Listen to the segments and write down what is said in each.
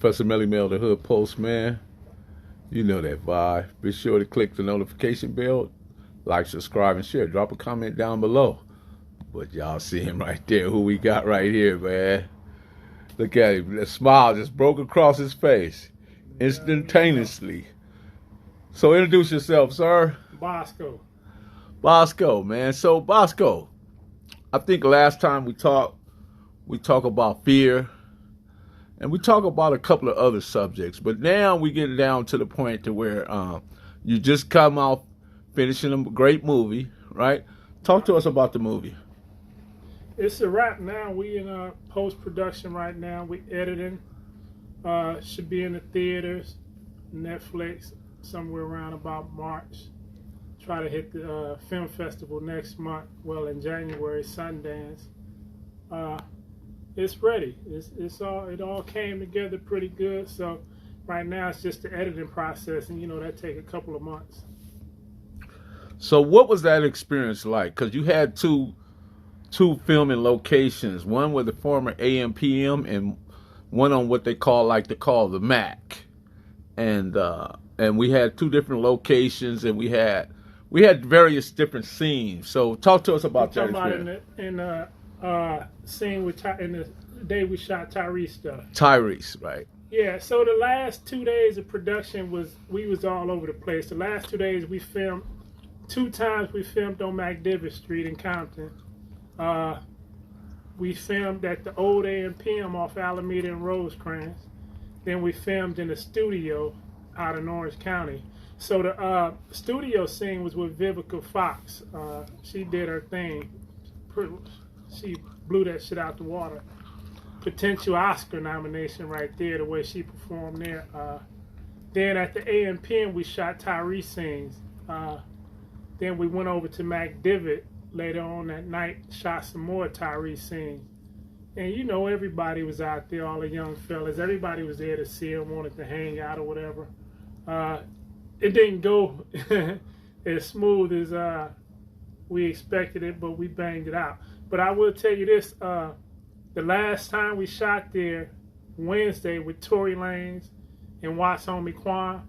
Professor Melly Mel, the Hood Postman. You know that vibe. Be sure to click the notification bell, like, subscribe, and share. Drop a comment down below. But y'all see him right there, who we got right here, man. Look at him. The smile just broke across his face instantaneously. So introduce yourself, sir. Bosco. Bosco, man. So Bosco, I think last time we talked about fear, and we talk about a couple of other subjects. But now we get down to the point to where you just come off finishing a great movie, right? Talk to us about the movie. It's a wrap now. We in post-production right now. We editing. Should be in the theaters, Netflix, somewhere around about March. Try to hit the film festival next month. Well, in January, Sundance. It's ready. It all came together pretty good. So right now it's just the editing process, and that take a couple of months. So what was that experience like? Because you had two filming locations. One with the former AM/PM, and one on what they call the Mac. And we had two different locations, and we had various different scenes. So talk to us about that experience. In the scene in the day we shot Tyrese stuff. Tyrese, right? Yeah. So the last 2 days of production we was all over the place. The last 2 days we filmed 2 times. We filmed on McDivitt Street in Compton. We filmed at the old AM/PM off Alameda and Rosecrans. Then we filmed in the studio out in Orange County. So the studio scene was with Vivica Fox. She did her thing. She blew that shit out the water. Potential Oscar nomination right there, the way she performed there. Then at the AM/PM we shot Tyrese scenes. Then we went over to McDivitt later on that night, shot some more Tyrese scenes. And everybody was out there, all the young fellas. Everybody was there to see him, wanted to hang out or whatever. It didn't go as smooth as we expected it, but we banged it out. But I will tell you this, the last time we shot there, Wednesday, with Tory Lanez and Watts Homie Quan,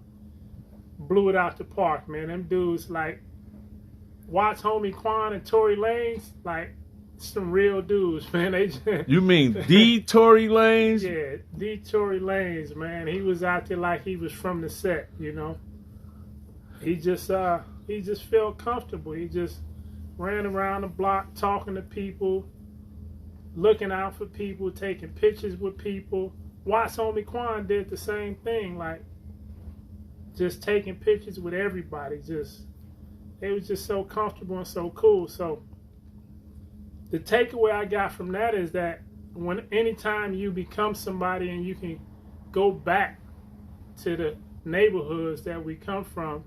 blew it out the park, man. Them dudes, like, Watts Homie Quan and Tory Lanez, like, some real dudes, man. They just, you mean the Tory Lanez? Yeah, the Tory Lanez, man. He was out there like he was from the set, He just felt comfortable. He just ran around the block talking to people, looking out for people, taking pictures with people. Watts Homie Quan did the same thing, like just taking pictures with everybody. It was just so comfortable and so cool. So the takeaway I got from that is that anytime you become somebody and you can go back to the neighborhoods that we come from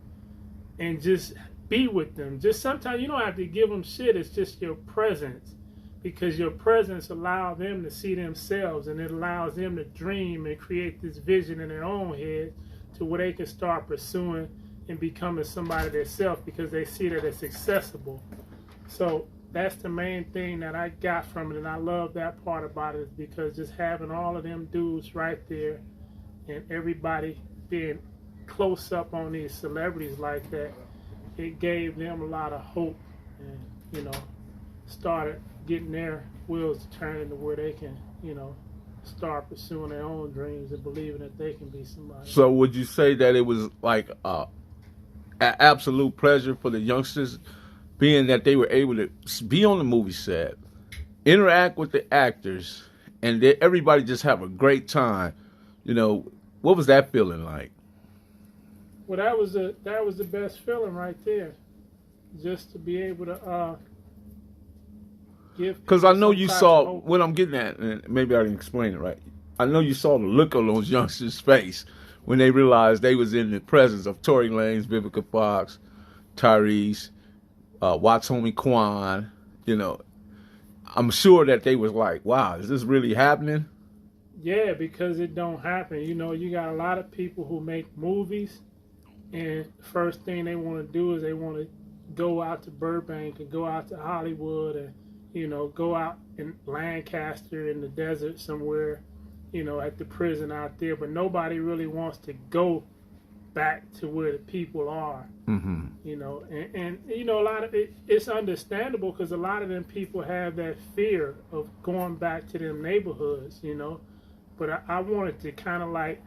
and just be with them. Just sometimes you don't have to give them shit. It's just your presence, because your presence allows them to see themselves, and it allows them to dream and create this vision in their own head to where they can start pursuing and becoming somebody themselves, because they see that it's accessible. So that's the main thing that I got from it, and I love that part about it, because just having all of them dudes right there and everybody being close up on these celebrities like that, it gave them a lot of hope, and started getting their wheels to turn to where they can start pursuing their own dreams and believing that they can be somebody. So would you say that it was like an absolute pleasure for the youngsters, being that they were able to be on the movie set, interact with the actors, and everybody just have a great time? What was that feeling like? Well, that was the best feeling right there, just to be able to give. Because I know you saw what I'm getting at, and maybe I didn't explain it right. I know you saw the look on those youngsters' face when they realized they was in the presence of Tory Lanez, Vivica Fox, Tyrese, Watts Homie Quan. I'm sure that they was like, "Wow, is this really happening?" Yeah, because it don't happen. You got a lot of people who make movies, and first thing they want to do is they want to go out to Burbank and go out to Hollywood and, go out in Lancaster in the desert somewhere, you know, at the prison out there, but nobody really wants to go back to where the people are. You know, and you know, a lot of it's understandable because a lot of them people have that fear of going back to them neighborhoods, you know. But I wanted to kind of like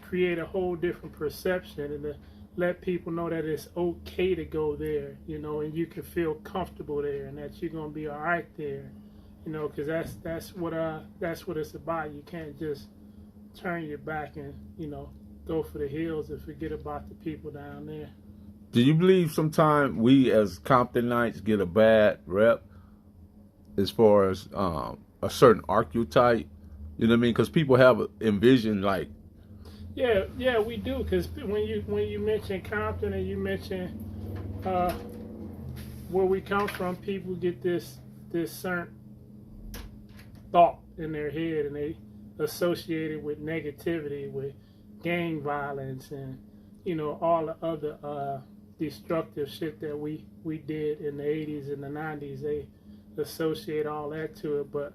create a whole different perception and to let people know that it's okay to go there, you know, and you can feel comfortable there and that you're gonna be all right there, you know, because that's what it's about. You can't just turn your back and, you know, go for the hills and forget about the people down there. Do you believe sometimes we as Comptonites get a bad rep as far as a certain archetype? You know what I mean? Because people have envisioned like. Yeah, we do. Because when you mention Compton and you mention where we come from, people get this certain thought in their head, and they associate it with negativity, with gang violence, and you know all the other destructive shit that we did in the 80s and the 90s. They associate all that to it, but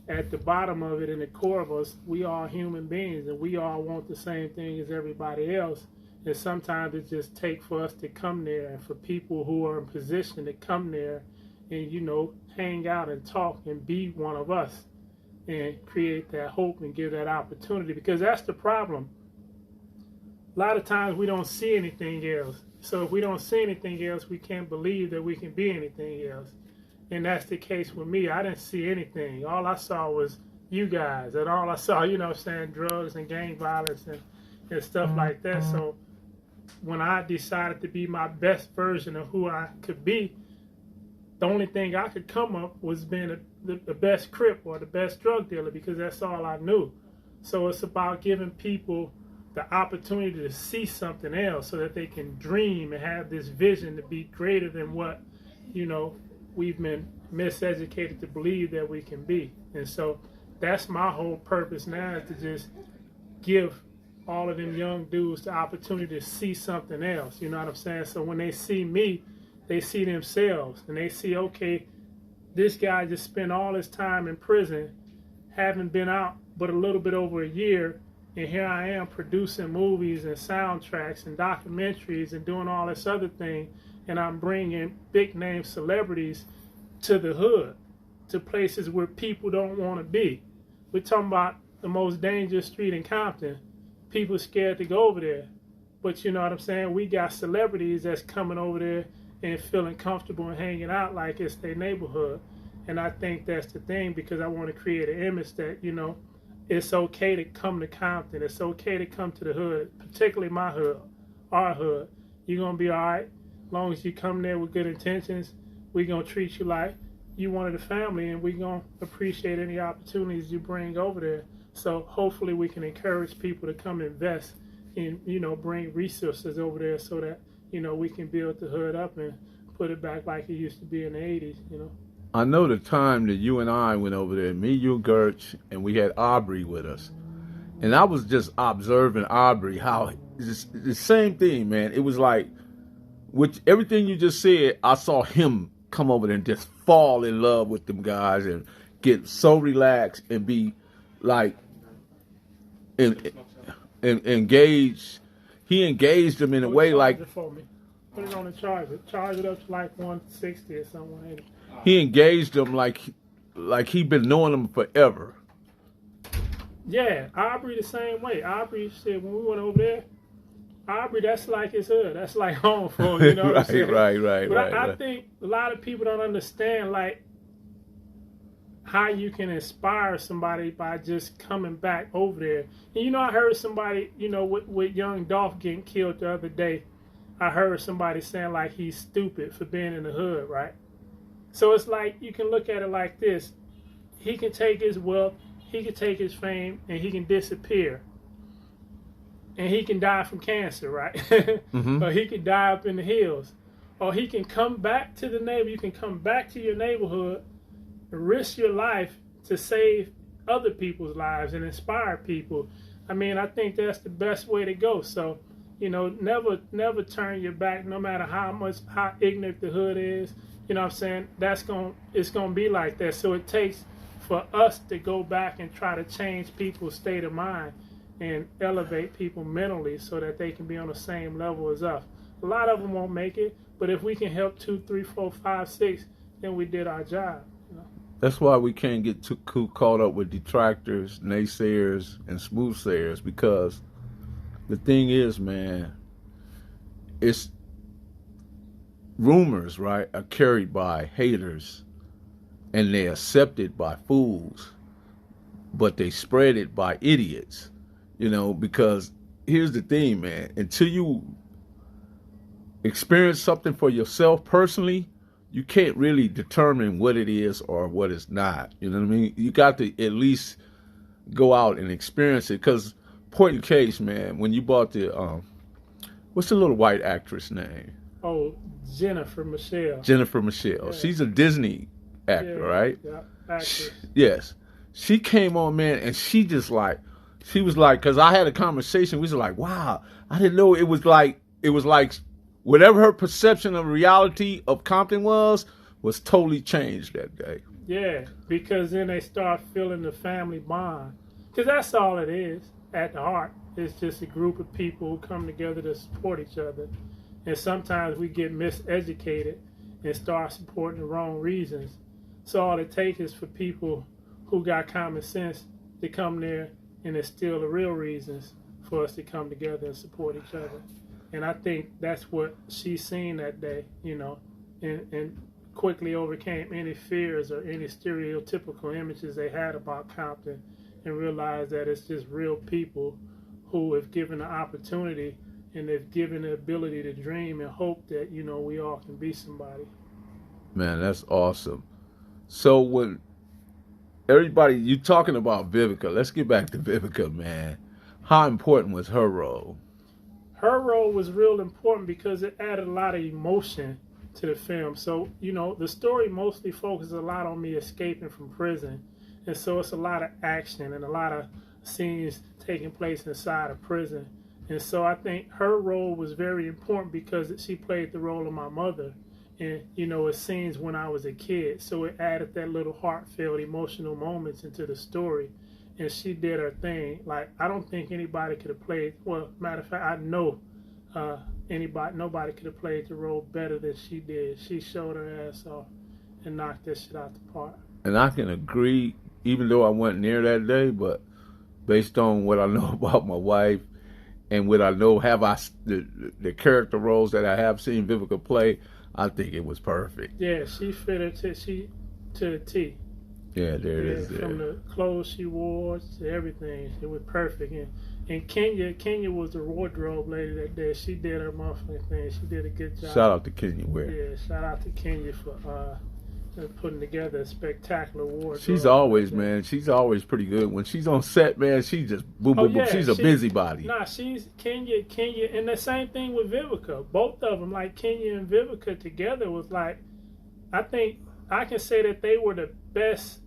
at the bottom of it, in the core of us, we are human beings, and we all want the same thing as everybody else. And sometimes it just takes for us to come there, and for people who are in position to come there and, you know, hang out and talk and be one of us and create that hope and give that opportunity. Because that's the problem. A lot of times we don't see anything else. So if we don't see anything else, we can't believe that we can be anything else. And that's the case with me. I didn't see anything. All I saw was you guys. And all I saw, you know what I'm saying, drugs and gang violence and stuff like that. So when I decided to be my best version of who I could be, the only thing I could come up was being the best Crip or the best drug dealer, because that's all I knew. So it's about giving people the opportunity to see something else so that they can dream and have this vision to be greater than what, you know, we've been miseducated to believe that we can be. And so that's my whole purpose now, is to just give all of them young dudes the opportunity to see something else. You know what I'm saying? So when they see me, they see themselves, and they see, okay, this guy just spent all his time in prison, haven't been out but a little bit over a year, and here I am producing movies and soundtracks and documentaries and doing all this other thing. And I'm bringing big name celebrities to the hood, to places where people don't want to be. We're talking about the most dangerous street in Compton. People scared to go over there. But you know what I'm saying? We got celebrities that's coming over there and feeling comfortable and hanging out like it's their neighborhood. And I think that's the thing, because I want to create an image that, you know, it's okay to come to Compton. It's okay to come to the hood, particularly my hood, our hood. You're going to be all right. As long as you come there with good intentions, we're going to treat you like you one of the family, and we're going to appreciate any opportunities you bring over there. So hopefully we can encourage people to come invest and, you know, bring resources over there so that, you know, we can build the hood up and put it back like it used to be in the 80s, you know. I know the time that you and I went over there, me, you, Gertz, and we had Aubrey with us. And I was just observing Aubrey, how it's the same thing, man. It was like, with everything you just said, I saw him come over there and just fall in love with them guys and get so relaxed and be like engaged. He engaged them in a way like, put it on the charger. Charge it up to like 160 or something. 180. He engaged them like he'd been knowing them forever. Yeah, Aubrey the same way. Aubrey said when we went over there, Aubrey, that's like his hood. That's like home for him, you know what I'm saying? Right. But I think a lot of people don't understand, like, how you can inspire somebody by just coming back over there. And, you know, I heard somebody, you know, with young Dolph getting killed the other day, I heard somebody saying, like, he's stupid for being in the hood, right? So it's like, you can look at it like this. He can take his wealth, he can take his fame, and he can disappear. And he can die from cancer, right? Mm-hmm. Or he can die up in the hills. Or he can come back to the neighborhood. You can come back to your neighborhood, risk your life to save other people's lives and inspire people. I mean, I think that's the best way to go. So, you know, never turn your back, no matter how ignorant the hood is. You know what I'm saying? It's gonna be like that. So it takes for us to go back and try to change people's state of mind and elevate people mentally so that they can be on the same level as us. A lot of them won't make it, but if we can help 2, 3, 4, 5, 6, then we did our job. You know? That's why we can't get too caught up with detractors, naysayers, and smoothsayers, because the thing is, man, it's rumors, right, are carried by haters, and they're accepted by fools, but they spread it by idiots, you know, because here's the thing, man, until you experience something for yourself personally, you can't really determine what it is or what it's not. You know what I mean? You got to at least go out and experience it. Because, point in case, man, when you bought the, what's the little white actress name? Oh, Jennifer Michelle. Jennifer Michelle. Yeah. She's a Disney actor, right? Yeah, actress. Yes. She came on, man, and she was like, because I had a conversation, we was like, wow, I didn't know it was like, whatever her perception of reality of Compton was totally changed that day. Yeah, because then they start feeling the family bond. Because that's all it is at the heart. It's just a group of people who come together to support each other. And sometimes we get miseducated and start supporting the wrong reasons. So all it takes is for people who got common sense to come there and instill the real reasons for us to come together and support each other. And I think that's what she seen that day, you know, and quickly overcame any fears or any stereotypical images they had about Compton and realized that it's just real people who have given the opportunity and they've given the ability to dream and hope that, you know, we all can be somebody. Man, that's awesome. So when everybody, you talking about Vivica, let's get back to Vivica, man. How important was her role? Her role was real important because it added a lot of emotion to the film. So, you know, the story mostly focuses a lot on me escaping from prison. And so it's a lot of action and a lot of scenes taking place inside of prison. And so I think her role was very important because she played the role of my mother. And, you know, it scenes when I was a kid. So it added that little heartfelt, emotional moments into the story. And she did her thing. Like, I don't think anybody could have played, well, matter of fact, I know nobody could have played the role better than she did. She showed her ass off and knocked that shit out the park. And I can agree, even though I wasn't near that day, but based on what I know about my wife and what I know, the character roles that I have seen Vivica play, I think it was perfect. Yeah, she fit her to the T. Yeah, there it is. From the clothes she wore to everything, it was perfect. And Kenya was the wardrobe lady that day. She did her motherfucking thing. She did a good job. Shout out to Kenya. Yeah, shout out to Kenya for putting together a spectacular wardrobe. She's always, man, she's always pretty good. When she's on set, man, she just boom, boom, boom. She's a busybody. Nah, she's Kenya, and the same thing with Vivica. Both of them, like Kenya and Vivica together, was like, I think I can say that they were the best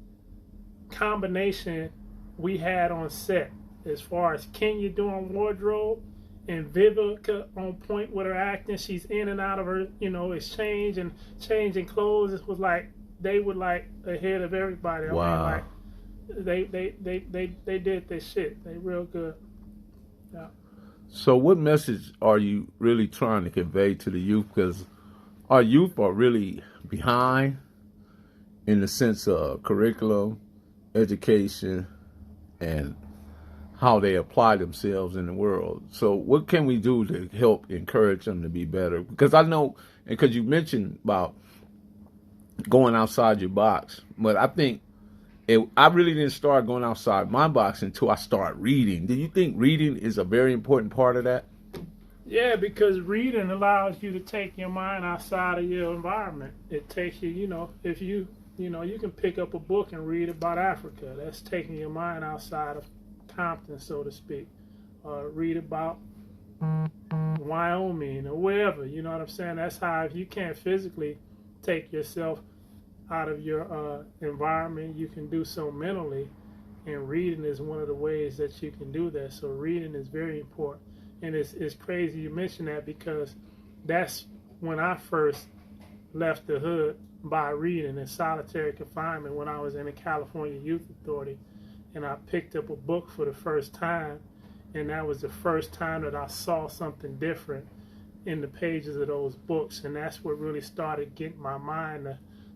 combination we had on set, as far as Kenya doing wardrobe and Vivica on point with her acting. She's in and out of her, you know, exchange and changing clothes. It was like they were like ahead of everybody. Wow. I mean, like they did their shit. They real good. Yeah. So what message are you really trying to convey to the youth? Because our youth are really behind in the sense of curriculum, education, and how they apply themselves in the world. So what can we do to help encourage them to be better? Because I know, and because you mentioned about going outside your box, but I think I really didn't start going outside my box until I started reading. Do you think reading is a very important part of that? Yeah, because reading allows you to take your mind outside of your environment. It takes you, you know, if you can pick up a book and read about Africa. That's taking your mind outside of Compton, so to speak. Read about Wyoming or wherever, you know what I'm saying? That's how, if you can't physically take yourself out of your environment, you can do so mentally. And reading is one of the ways that you can do that. So reading is very important. And it's crazy you mention that, because that's when I first left the hood by reading in solitary confinement when I was in the California Youth Authority, and I picked up a book for the first time, and that was the first time that I saw something different in the pages of those books, and that's what really started getting my mind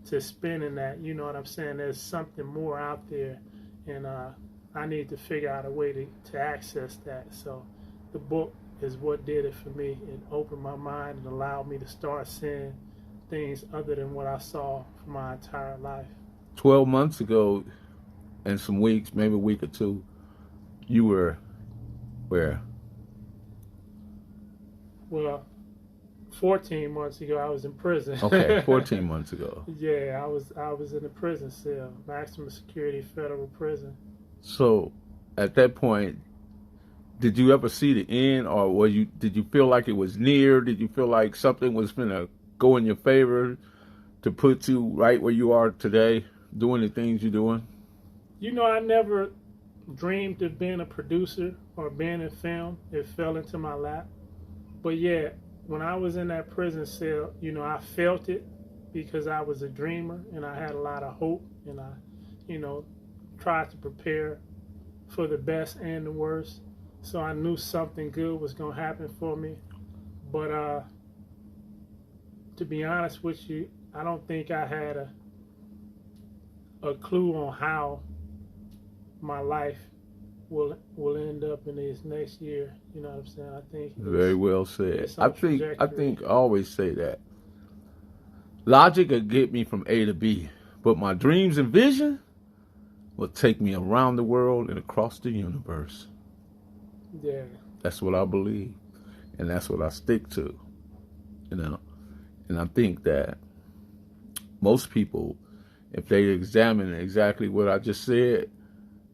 to spinning that, you know what I'm saying, there's something more out there, and I need to figure out a way to access that. So the book is what did it for me. It opened my mind and allowed me to start seeing things other than what I saw for my entire life. 12 months ago, in some weeks, maybe a week or two, you were where? Well, 14 months ago, I was in prison. Okay, 14 months ago. Yeah, I was in a prison cell, maximum security federal prison. So, at that point, did you ever see the end, or did you feel like it was near? Did you feel like something was going to go in your favor to put you right where you are today, doing the things you're doing? You know, I never dreamed of being a producer or being in film. It fell into my lap. But yeah, when I was in that prison cell, you know, I felt it because I was a dreamer and I had a lot of hope, and I, you know, tried to prepare for the best and the worst. So I knew something good was going to happen for me. But to be honest with you, I don't think I had a clue on how my life will end up in this next year. You know what I'm saying? I think very well said. I think I always say that logic will get me from A to B, but my dreams and vision will take me around the world and across the universe. Yeah, that's what I believe, and that's what I stick to. You know, and I think that most people, if they examine exactly what I just said,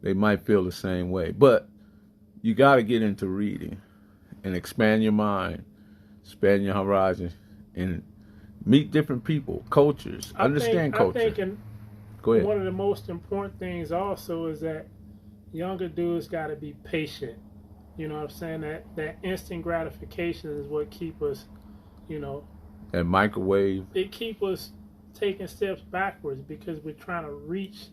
they might feel the same way. But you got to get into reading and expand your mind, expand your horizon, and meet different people, cultures, understand culture. I think Go ahead. One of the most important things also is that younger dudes got to be patient. You know what I'm saying? That instant gratification is what keep us, you know. And microwave. It keep us taking steps backwards because we're trying to reach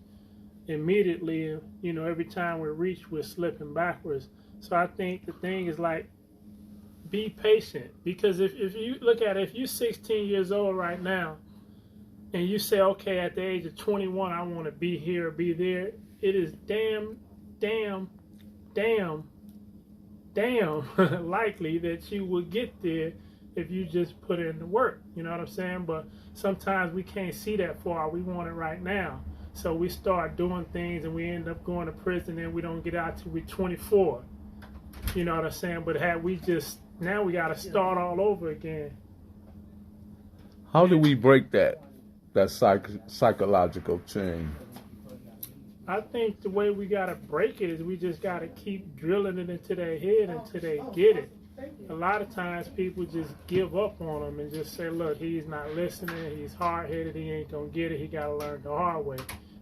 immediately, and you know, every time we reach, we're slipping backwards. So I think the thing is like, be patient, because if you look at it, if you're 16 years old right now and you say, okay, at the age of 21 I want to be here or be there, it is damn likely that you will get there if you just put in the work. You know what I'm saying? But sometimes we can't see that far. We want it right now. So we start doing things and we end up going to prison and we don't get out till we're 24. You know what I'm saying? But had we just, now we got to start all over again. How do we break that psychological chain? I think the way we got to break it is we just got to keep drilling it into their head until they get it. A lot of times people just give up on them and just say, look, he's not listening, he's hard-headed, he ain't going to get it, he got to learn the hard way.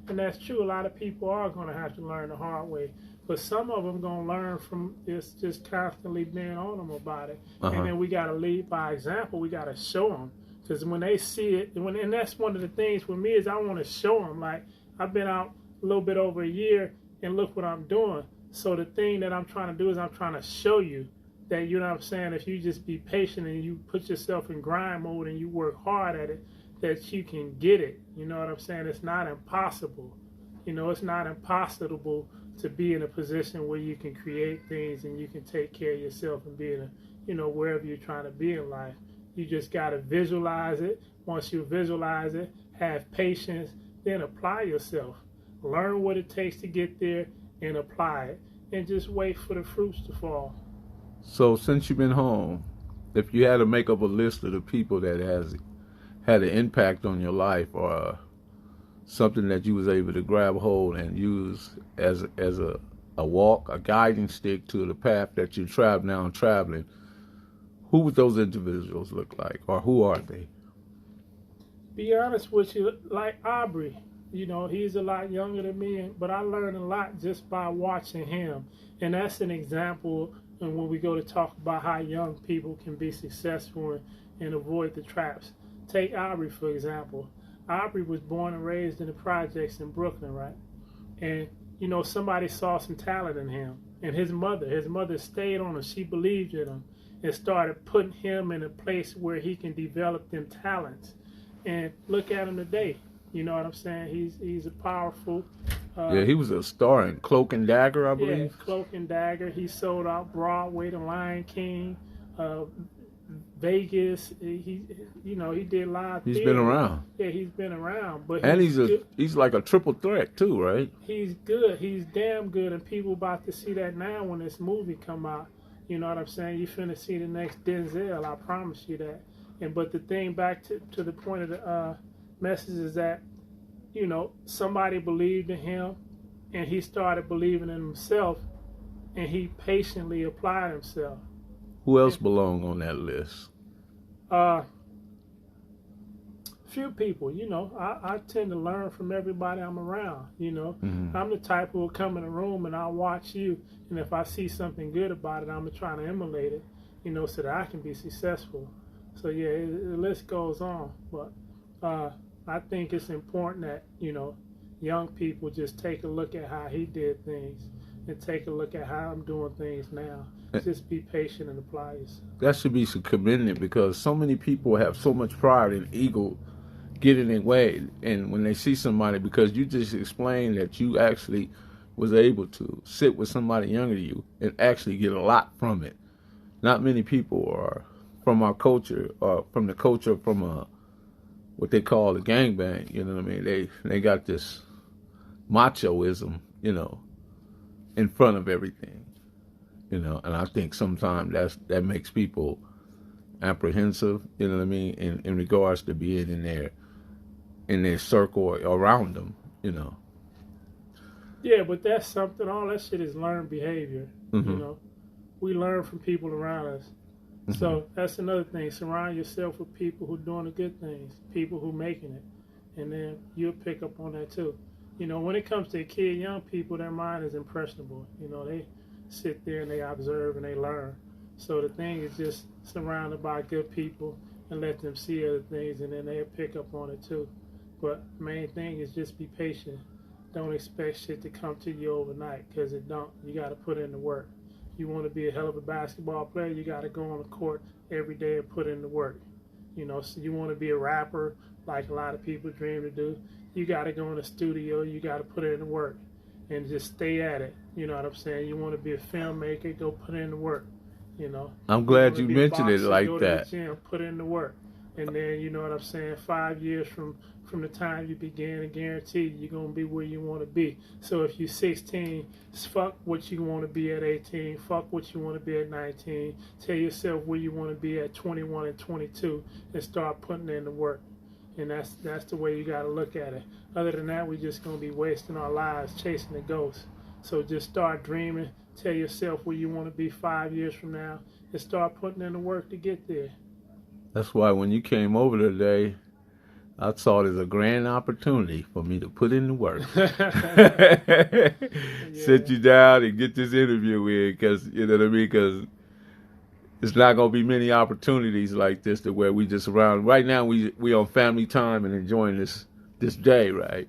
And that's true. A lot of people are going to have to learn the hard way. But some of them going to learn from this, just constantly being on them about it. And then we got to lead by example. We got to show them. Because when they see it, and that's one of the things with me is I want to show them. Like, I've been out a little bit over a year, and look what I'm doing. So the thing that I'm trying to do is I'm trying to show you that, you know what I'm saying, if you just be patient and you put yourself in grind mode and you work hard at it, that you can get it. You know what I'm saying? It's not impossible. You know, it's not impossible to be in a position where you can create things and you can take care of yourself and be in a, you know, wherever you're trying to be in life. You just got to visualize it. Once you visualize it, have patience, then apply yourself. Learn what it takes to get there and apply it. And just wait for the fruits to fall. So since you've been home, if you had to make up a list of the people that has had an impact on your life, or something that you was able to grab hold and use as a walk, a guiding stick to the path that you traveling, who would those individuals look like, or who are they? Be honest with you, like Aubrey, you know, he's a lot younger than me, but I learned a lot just by watching him. And that's an example. And when we go to talk about how young people can be successful and avoid the traps, take Aubrey for example. Aubrey was born and raised in the projects in Brooklyn, right? And you know, somebody saw some talent in him, and his mother stayed on him. She believed in him and started putting him in a place where he can develop them talents. And look at him today. You know what I'm saying? He's a powerful. Yeah, he was a star in Cloak and Dagger, I believe. Yeah, Cloak and Dagger. He sold out Broadway, The Lion King, Vegas. He did live. He's been around. Yeah, he's been around. But and he's like a triple threat too, right? He's good. He's damn good, and people about to see that now when this movie come out. You know what I'm saying? You finna see the next Denzel. I promise you that. But the thing back to the point of the message is that, you know, somebody believed in him, and he started believing in himself, and he patiently applied himself. Who else belong on that list? Few people, you know. I tend to learn from everybody I'm around, you know. Mm-hmm. I'm the type who will come in a room and I'll watch you, and if I see something good about it, I'm going to try to emulate it, you know, so that I can be successful. So, yeah, the list goes on. But I think it's important that, you know, young people just take a look at how he did things and take a look at how I'm doing things now. Just be patient and apply yourself. That should be commended, because so many people have so much pride and ego getting in the way, and when they see somebody, because you just explained that you actually was able to sit with somebody younger than you and actually get a lot from it. Not many people are from our culture, or from the culture from what they call the gangbang, you know what I mean? They got this machoism, you know, in front of everything, you know, and I think sometimes that makes people apprehensive, you know what I mean, in regards to being in their circle or around them, you know. Yeah, but that's something, all that shit is learned behavior, Mm-hmm. you know. We learn from people around us. Mm-hmm. So that's another thing. Surround yourself with people who are doing the good things, people who making it, and then you'll pick up on that too. You know, when it comes to young people, their mind is impressionable. You know, they sit there and they observe and they learn. So the thing is just surrounded by good people and let them see other things, and then they'll pick up on it too. But the main thing is just be patient. Don't expect shit to come to you overnight, because it don't. You got to put in the work. You want to be a hell of a basketball player, you got to go on the court every day and put in the work. You know, so you want to be a rapper, like a lot of people dream to do, you got to go in the studio, you got to put in the work and just stay at it. You know what I'm saying? You want to be a filmmaker, go put in the work, you know. I'm glad you mentioned it like go that. To the gym, put in the work. And then, you know what I'm saying, 5 years from the time you begin, I guarantee you're going to be where you want to be. So if you're 16, fuck what you want to be at 18, fuck what you want to be at 19. Tell yourself where you want to be at 21 and 22 and start putting in the work. And that's the way you got to look at it. Other than that, we're just going to be wasting our lives chasing the ghost. So just start dreaming. Tell yourself where you want to be 5 years from now and start putting in the work to get there. That's why when you came over today, I saw it as a grand opportunity for me to put in the work. Sit you down and get this interview in, because, you know what I mean, because it's not going to be many opportunities like this to where we just around. Right now we on family time and enjoying this day, right?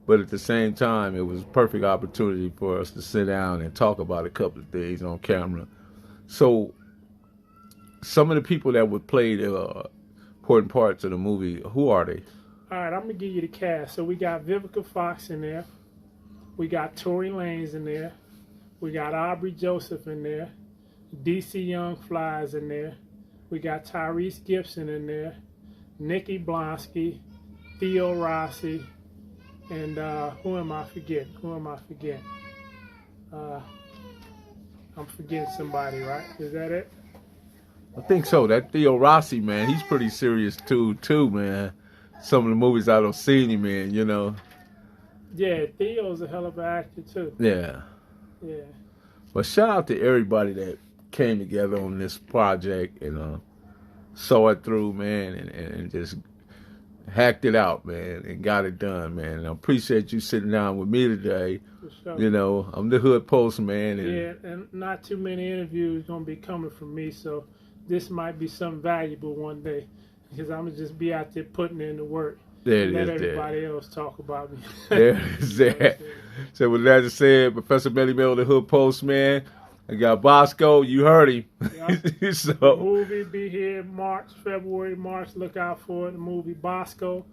But at the same time, it was a perfect opportunity for us to sit down and talk about a couple of things on camera. So some of the people that would play the important parts of the movie, who are they? All right, I'm going to give you the cast. So we got Vivica Fox in there. We got Tory Lanez in there. We got Aubrey Joseph in there. DC Young Flies in there. We got Tyrese Gibson in there. Nikki Blonsky. Theo Rossi. And who am I forgetting? I'm forgetting somebody, right? Is that it? I think so. That Theo Rossi, man, he's pretty serious too, man. Some of the movies I don't see him in, you know. Yeah, Theo's a hell of an actor too. Yeah. Yeah. But shout out to everybody that came together on this project and saw it through, man, and just hacked it out, man, and got it done, man. And I appreciate you sitting down with me today. For sure. You know, I'm the Hood Postman. And yeah, and not too many interviews going to be coming from me, so this might be something valuable one day, because I'm going to just be out there putting in the work. There it Let is. There. everybody else talk about me. There it is. There. So with that said, Professor Melly Mel, the Hood Postman. I got Bosco. You heard him. Yep. So the movie be here February, March. Look out for it. The movie Bosco.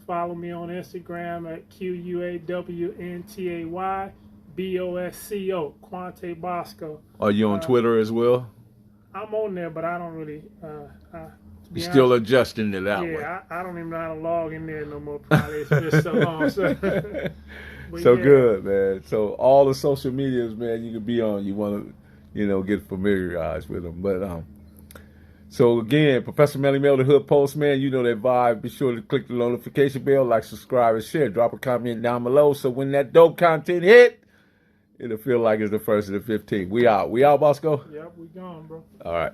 Follow me on Instagram at QUAWNTAYBOSCO. Quante Bosco. Are you on Twitter as well? I'm on there, but I don't really. You're still adjusting to that one. Yeah, I don't even know how to log in there no more. Probably it's been so long. So, so yeah. Good, man. So all the social medias, man, you can be on. You want to, get familiarized with them. But so again, Professor Melly Mel, the Hood Postman, you know that vibe. Be sure to click the notification bell, like, subscribe, and share. Drop a comment down below so when that dope content hit, it'll feel like it's the 1st of the 15th. We out. We out, Bosco? Yep, we gone, bro. All right.